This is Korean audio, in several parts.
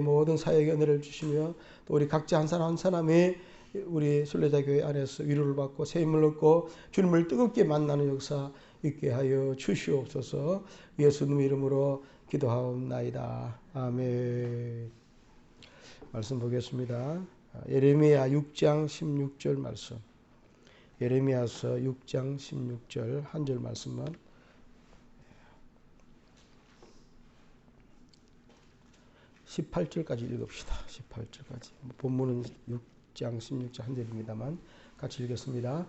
모든 사역의 은혜를 주시며 또 우리 각자 한 사람 한 사람이 우리 순례자교회 안에서 위로를 받고 새 힘을 얻고 주님을 뜨겁게 만나는 역사 있게 하여 주시옵소서. 예수님 이름으로 기도하옵나이다. 아멘. 말씀 보겠습니다. 예레미야 6장 16절 말씀. 예레미야서 6장 16절 한 절 말씀만 18절까지 읽읍시다. 18절까지. 본문은 6장 16절 한 절입니다만 같이 읽겠습니다.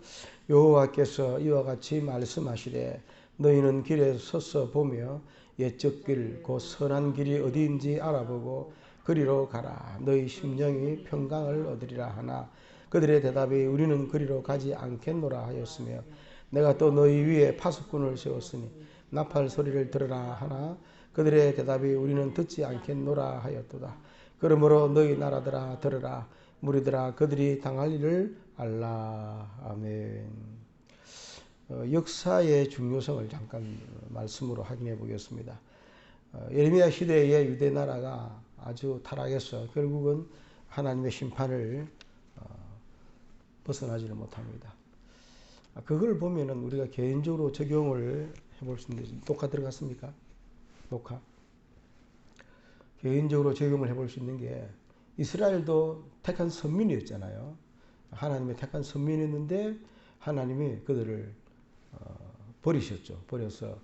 여호와께서 이와 같이 말씀하시되 너희는 길에 서서 보며 옛적 길 곧 선한 길이 어디인지 알아보고 그리로 가라. 너희 심령이 평강을 얻으리라 하나 그들의 대답이 우리는 그리로 가지 않겠노라 하였으며 내가 또 너희 위에 파수꾼을 세웠으니 나팔 소리를 들으라 하나 그들의 대답이 우리는 듣지 않겠노라 하였도다. 그러므로 너희 나라들아 들으라. 무리들아 그들이 당할 일을 알라. 아멘. 역사의 중요성을 잠깐 말씀으로 확인해 보겠습니다. 예레미야 시대의 유대 나라가 아주 타락해서 결국은 하나님의 심판을 벗어나지를 못합니다. 그걸 보면은 우리가 개인적으로 적용을 해볼 수 있는데 녹화 들어갔습니까? 녹화. 개인적으로 적용을 해볼 수 있는 게 이스라엘도 택한 선민이었잖아요. 하나님의 택한 선민이었는데 하나님이 그들을 버리셨죠. 버려서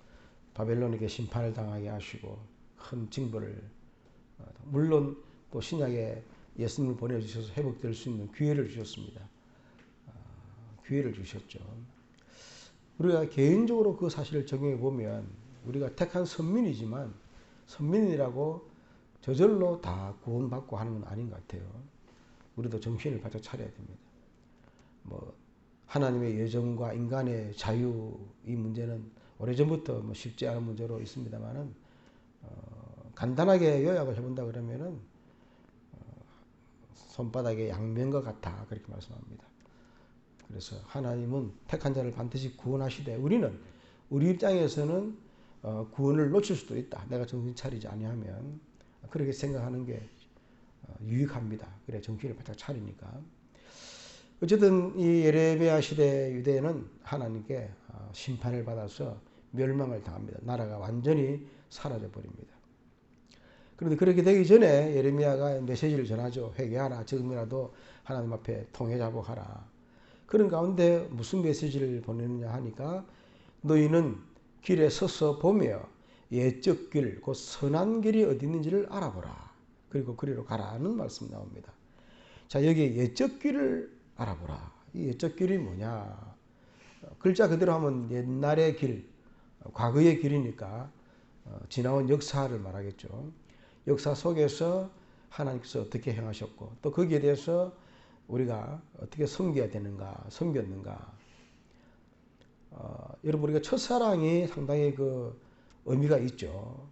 바벨론에게 심판을 당하게 하시고 큰 징벌을 물론 또 신약에 예수님을 보내주셔서 회복될 수 있는 기회를 주셨습니다. 기회를 주셨죠. 우리가 개인적으로 그 사실을 적용해 보면 우리가 택한 선민이지만 선민이라고 저절로 다 구원받고 하는 건 아닌 것 같아요. 우리도 정신을 바짝 차려야 됩니다. 뭐 하나님의 예정과 인간의 자유 이 문제는 오래전부터 쉽지 않은 문제로 있습니다만은 간단하게 요약을 해본다 그러면은 손바닥의 양면과 같아 그렇게 말씀합니다. 그래서 하나님은 택한 자를 반드시 구원하시되 우리는 우리 입장에서는 구원을 놓칠 수도 있다. 내가 정신 차리지 아니하면 그렇게 생각하는 게 유익합니다. 그래 정신을 바짝 차리니까. 어쨌든 이 예레미야 시대 유대는 하나님께 심판을 받아서 멸망을 당합니다. 나라가 완전히 사라져 버립니다. 그런데 그렇게 되기 전에 예레미야가 메시지를 전하죠. 회개하라. 지금이라도 하나님 앞에 통회자복하라. 그런 가운데 무슨 메시지를 보내느냐 하니까 너희는 길에 서서 보며 옛적 길, 곧 선한 길이 어디 있는지를 알아보라. 그리고 그리로 가라는 말씀이 나옵니다. 자, 여기 옛적 길을 알아보라. 이 옛적 길이 뭐냐? 글자 그대로 하면 옛날의 길, 과거의 길이니까 지나온 역사를 말하겠죠. 역사 속에서 하나님께서 어떻게 행하셨고 또 거기에 대해서 우리가 어떻게 섬겨야 되는가, 섬겼는가. 여러분 우리가 첫사랑이 상당히 그 의미가 있죠.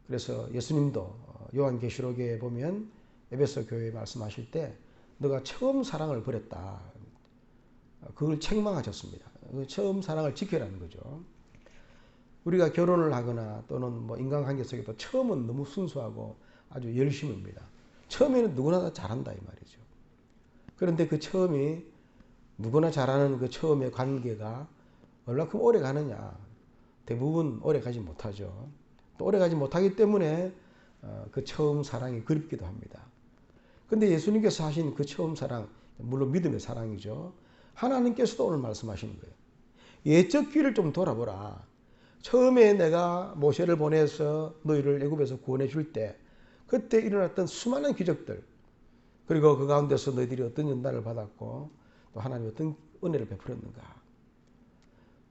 그래서 예수님도 요한계시록에 보면 에베소 교회에 말씀하실 때 너가 처음 사랑을 버렸다. 그걸 책망하셨습니다. 처음 사랑을 지켜라는 거죠. 우리가 결혼을 하거나 또는 뭐 인간관계 속에도 처음은 너무 순수하고 아주 열심입니다. 처음에는 누구나 다 잘한다 이 말이죠. 그런데 그 처음이 누구나 잘하는 그 처음의 관계가 얼마큼 오래 가느냐. 대부분 오래 가지 못하죠. 또 오래 가지 못하기 때문에 그 처음 사랑이 그립기도 합니다. 근데 예수님께서 하신 그 처음 사랑, 물론 믿음의 사랑이죠. 하나님께서도 오늘 말씀하시는 거예요. 옛적 길을 좀 돌아보라. 처음에 내가 모세를 보내서 너희를 애굽에서 구원해 줄 때 그때 일어났던 수많은 기적들 그리고 그 가운데서 너희들이 어떤 연단을 받았고 또 하나님이 어떤 은혜를 베풀었는가.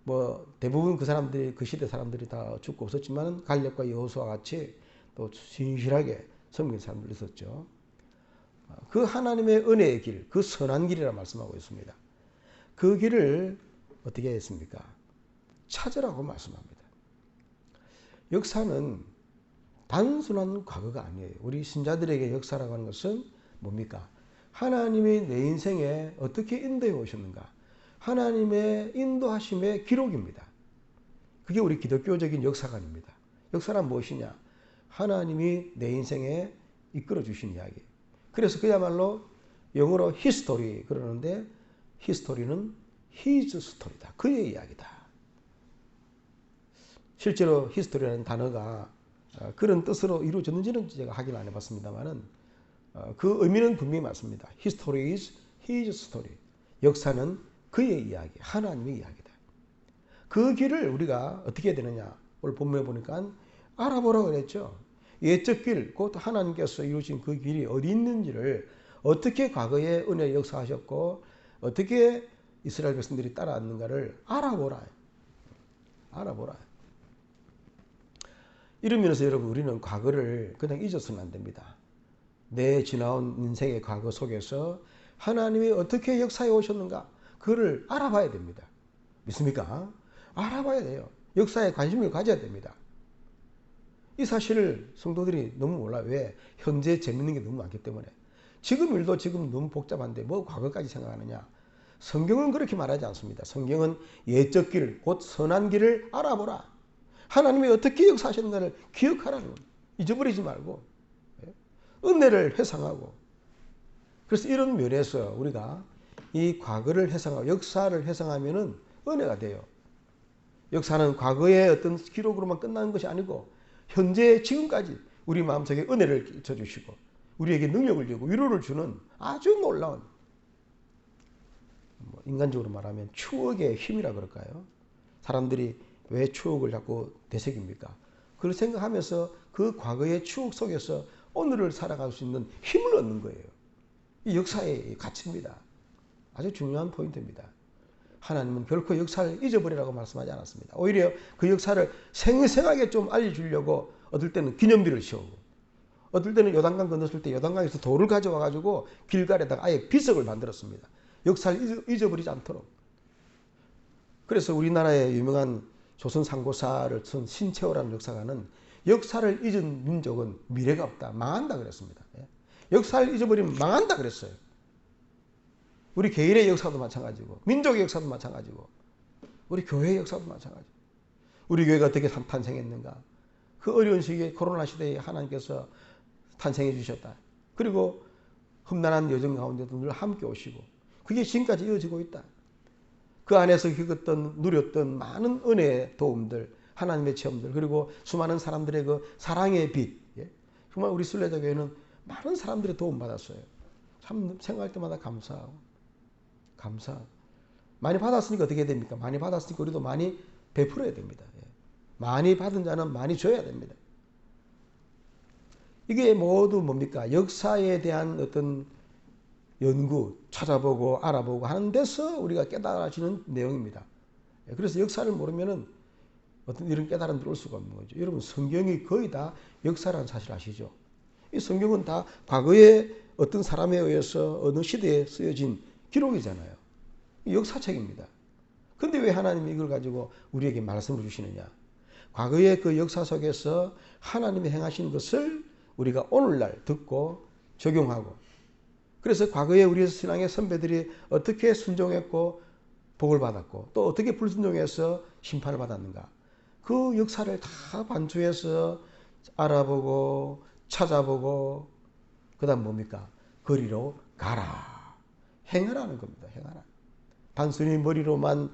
뭐 대부분 그 사람들이 그 시대 사람들이 다 죽고 없었지만 갈렙과 여호수아와 같이 또 진실하게 섬긴 사람들이 있었죠. 그 하나님의 은혜의 길, 그 선한 길이라 말씀하고 있습니다. 그 길을 어떻게 했습니까? 찾으라고 말씀합니다. 역사는 단순한 과거가 아니에요. 우리 신자들에게 역사라고 하는 것은 뭡니까? 하나님이 내 인생에 어떻게 인도해 오셨는가? 하나님의 인도하심의 기록입니다. 그게 우리 기독교적인 역사관입니다. 역사란 무엇이냐? 하나님이 내 인생에 이끌어 주신 이야기. 그래서 그야말로 영어로 history 그러는데 history는 his story다. 그의 이야기다. 실제로 history라는 단어가 그런 뜻으로 이루어졌는지는 제가 확인 안 해봤습니다만은 그 의미는 분명히 맞습니다. History is his story. 역사는 그의 이야기, 하나님의 이야기다. 그 길을 우리가 어떻게 해야 되느냐? 오늘 본문에 보니까 알아보라고 그랬죠. 옛적 길, 곧 하나님께서 이루신 그 길이 어디 있는지를 어떻게 과거에 은혜 역사하셨고 어떻게 이스라엘 백성들이 따라왔는가를 알아보라. 알아보라. 이러면서 여러분 우리는 과거를 그냥 잊어서는 안 됩니다. 내 지나온 인생의 과거 속에서 하나님이 어떻게 역사해 오셨는가 그거를 알아봐야 됩니다. 믿습니까? 알아봐야 돼요. 역사에 관심을 가져야 됩니다. 이 사실을 성도들이 너무 몰라요. 왜? 현재 재밌는 게 너무 많기 때문에. 지금 일도 지금 너무 복잡한데 뭐 과거까지 생각하느냐. 성경은 그렇게 말하지 않습니다. 성경은 옛적 길, 곧 선한 길을 알아보라. 하나님이 어떻게 역사하셨는가를 기억하라는 겁니다. 잊어버리지 말고 은혜를 회상하고. 그래서 이런 면에서 우리가 이 과거를 회상하고 역사를 회상하면은 은혜가 돼요. 역사는 과거의 어떤 기록으로만 끝나는 것이 아니고 현재 지금까지 우리 마음속에 은혜를 끼쳐주시고 우리에게 능력을 주고 위로를 주는 아주 놀라운 인간적으로 말하면 추억의 힘이라 그럴까요? 사람들이 왜 추억을 자꾸 되새깁니까? 그걸 생각하면서 그 과거의 추억 속에서 오늘을 살아갈 수 있는 힘을 얻는 거예요. 이 역사의 가치입니다. 아주 중요한 포인트입니다. 하나님은 결코 역사를 잊어버리라고 말씀하지 않았습니다. 오히려 그 역사를 생생하게 좀 알려주려고 어떨 때는 기념비를 씌우고 어떨 때는 요단강 건넜을 때 요단강에서 돌을 가져와 가지고 길가에다가 아예 비석을 만들었습니다. 역사를 잊어버리지 않도록. 그래서 우리나라의 유명한 조선 상고사를 쓴 신채호라는 역사가는 역사를 잊은 민족은 미래가 없다. 망한다 그랬습니다. 역사를 잊어버리면 망한다 그랬어요. 우리 개인의 역사도 마찬가지고 민족의 역사도 마찬가지고 우리 교회의 역사도 마찬가지고 우리 교회가 어떻게 탄생했는가. 그 어려운 시기에 코로나 시대에 하나님께서 탄생해 주셨다. 그리고 험난한 여정 가운데도 늘 함께 오시고 그게 지금까지 이어지고 있다. 그 안에서 겪었던 누렸던 많은 은혜의 도움들 하나님의 체험들 그리고 수많은 사람들의 그 사랑의 빛 정말 우리 순례자교회는 많은 사람들의 도움 받았어요. 참 생각할 때마다 감사하고 많이 받았으니까 어떻게 됩니까? 많이 받았으니까 우리도 많이 베풀어야 됩니다. 많이 받은 자는 많이 줘야 됩니다. 이게 모두 뭡니까? 역사에 대한 어떤 연구, 찾아보고 알아보고 하는 데서 우리가 깨달아지는 내용입니다. 그래서 역사를 모르면은 어떤 이런 깨달음이 올 수가 없는 거죠. 여러분 성경이 거의 다 역사라는 사실 아시죠? 이 성경은 다 과거에 어떤 사람에 의해서 어느 시대에 쓰여진 기록이잖아요. 역사책입니다. 근데 왜 하나님이 이걸 가지고 우리에게 말씀을 주시느냐? 과거의 그 역사 속에서 하나님이 행하신 것을 우리가 오늘날 듣고 적용하고 그래서 과거에 우리 신앙의 선배들이 어떻게 순종했고 복을 받았고 또 어떻게 불순종해서 심판을 받았는가 그 역사를 다 반추해서 알아보고 찾아보고 그 다음 뭡니까? 거리로 가라. 행하라는 겁니다. 행하라. 단순히 머리로만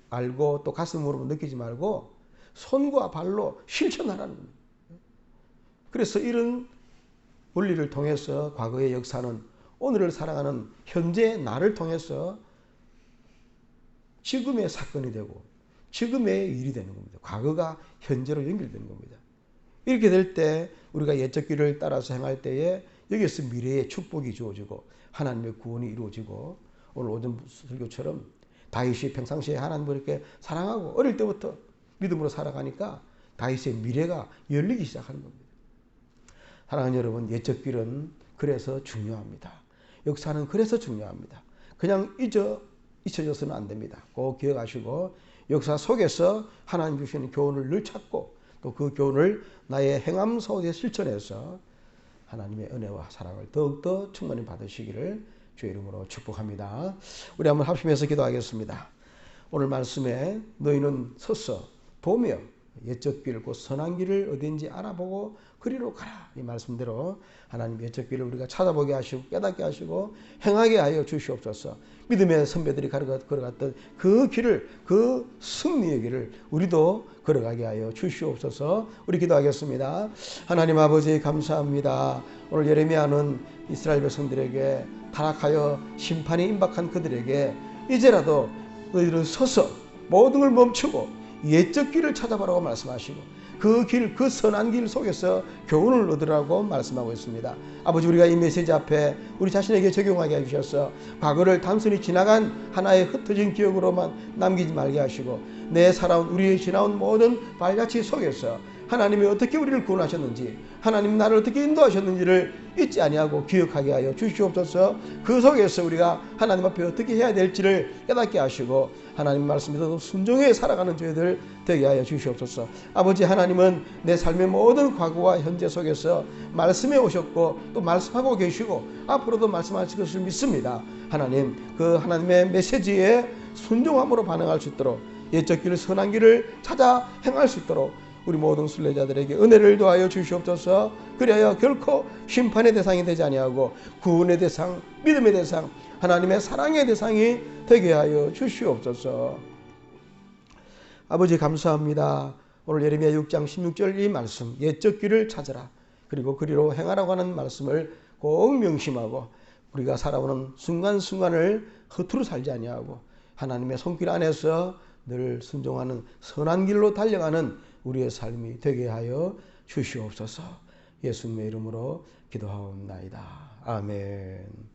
알고 또 가슴으로 느끼지 말고 손과 발로 실천하라는 겁니다. 그래서 이런 원리를 통해서 과거의 역사는 오늘을 살아가는 현재 나를 통해서 지금의 사건이 되고 지금의 일이 되는 겁니다. 과거가 현재로 연결되는 겁니다. 이렇게 될 때 우리가 옛적 길을 따라서 행할 때에 여기서 미래의 축복이 주어지고 하나님의 구원이 이루어지고 오늘 오전 설교처럼 다윗이 평상시에 하나님을 이렇게 사랑하고 어릴 때부터 믿음으로 살아가니까 다윗의 미래가 열리기 시작하는 겁니다. 사랑하는 여러분, 옛적 길은 그래서 중요합니다. 역사는 그래서 중요합니다. 그냥 잊혀져서는 안 됩니다. 꼭 기억하시고 역사 속에서 하나님 주시는 교훈을 늘 찾고 또 그 교훈을 나의 행함 속에 실천해서 하나님의 은혜와 사랑을 더욱더 충만히 받으시기를 주의 이름으로 축복합니다. 우리 한번 합심해서 기도하겠습니다. 오늘 말씀에 너희는 서서 보며 옛적 길, 곧 선한 길을 어딘지 알아보고 그리로 가라. 이 말씀대로 하나님 옛적 길을 우리가 찾아보게 하시고 깨닫게 하시고 행하게 하여 주시옵소서. 믿음의 선배들이 걸어갔던 그 길을, 그 승리의 길을 우리도 걸어가게 하여 주시옵소서. 우리 기도하겠습니다. 하나님 아버지 감사합니다. 오늘 예레미야는 이스라엘 백성들에게 타락하여 심판이 임박한 그들에게 이제라도 너희들은 서서 모든 걸 멈추고 옛적 길을 찾아보라고 말씀하시고 그 길, 그 선한 길 속에서 교훈을 얻으라고 말씀하고 있습니다. 아버지, 우리가 이 메시지 앞에 우리 자신에게 적용하게 해주셔서 과거를 단순히 지나간 하나의 흩어진 기억으로만 남기지 말게 하시고 내 살아온 우리의 지나온 모든 발자취 속에서 하나님이 어떻게 우리를 구원하셨는지, 하나님 나를 어떻게 인도하셨는지를 잊지 아니하고 기억하게 하여 주시옵소서. 그 속에서 우리가 하나님 앞에 어떻게 해야 될지를 깨닫게 하시고 하나님 말씀에도 순종해 살아가는 저희들 되게 하여 주시옵소서. 아버지, 하나님은 내 삶의 모든 과거와 현재 속에서 말씀해 오셨고 또 말씀하고 계시고 앞으로도 말씀하실 것을 믿습니다. 하나님, 그 하나님의 메시지에 순종함으로 반응할 수 있도록 옛적 길을 선한 길을 찾아 행할 수 있도록 우리 모든 순례자들에게 은혜를 더하여 주시옵소서. 그래야 결코 심판의 대상이 되지 아니하고 구원의 대상, 믿음의 대상, 하나님의 사랑의 대상이 되게 하여 주시옵소서. 아버지 감사합니다. 오늘 예레미야 6장 16절 이 말씀, 옛적 길을 찾으라 그리고 그리로 행하라고 하는 말씀을 꼭 명심하고 우리가 살아오는 순간순간을 허투루 살지 아니하고 하나님의 손길 안에서 늘 순종하는 선한 길로 달려가는 우리의 삶이 되게 하여 주시옵소서. 예수님의 이름으로 기도하옵나이다. 아멘.